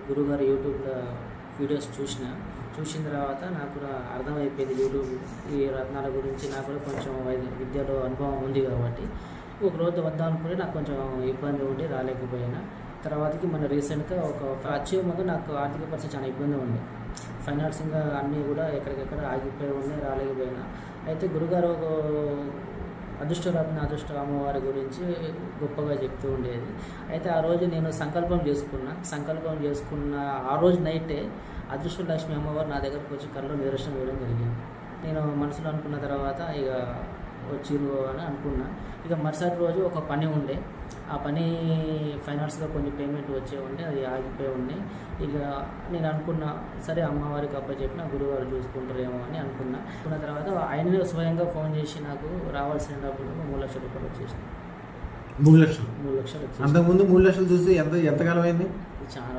గురుగారు యూట్యూబ్లో వీడియోస్ చూసిన తర్వాత నాకు కూడా అర్థమైపోయింది యూట్యూబ్ ఈ రత్నాల గురించి. నాకు కూడా కొంచెం విద్యలో అనుభవం ఉంది కాబట్టి ఒక రోజు వద్దాం అనుకుంటే నాకు కొంచెం ఇబ్బంది ఉండి రాలేకపోయినా. తర్వాతకి మన రీసెంట్గా వచ్చే ముందు నాకు ఆర్థిక పరిస్థితి చాలా ఇబ్బంది ఉంది. ఫైనాన్సింగ్గా అన్నీ కూడా ఎక్కడికెక్కడ ఆగిపోయి ఉన్నాయి, రాలేకపోయినా. అయితే గురుగారు ఒక అదృష్టరత్న అదృష్ట అమ్మవారి గురించి గొప్పగా చెప్తూ ఉండేది. అయితే ఆ రోజు నేను సంకల్పం చేసుకున్న ఆ రోజు నైటే అదృష్ట లక్ష్మి అమ్మవారు నా దగ్గరకు వచ్చి కళ్ళలో నిదర్శనం వేయడం జరిగింది. నేను మనసులో అనుకున్న తర్వాత ఇక వచ్చిరు అని అనుకున్నా. ఇక మరుసటి రోజు ఒక పని ఉండే, ఆ పని ఫైనాన్స్గా కొంచెం పేమెంట్ వచ్చే ఉండే, అది ఆగిపోయి ఉండే. ఇక నేను అనుకున్నా సరే అమ్మవారికి చెప్పిన గురువారు చూసుకుంటారేమో అని అనుకున్న తర్వాత ఆయననే స్వయంగా ఫోన్ చేసి నాకు రావాల్సిన డబ్బులు 3 లక్షల రూపాయలు వచ్చేసి 3 లక్షలు. 3 లక్షలు వచ్చేసి. అంతకుముందు 3 లక్షలు చూసి ఎంతకాలం అయింది? చాలా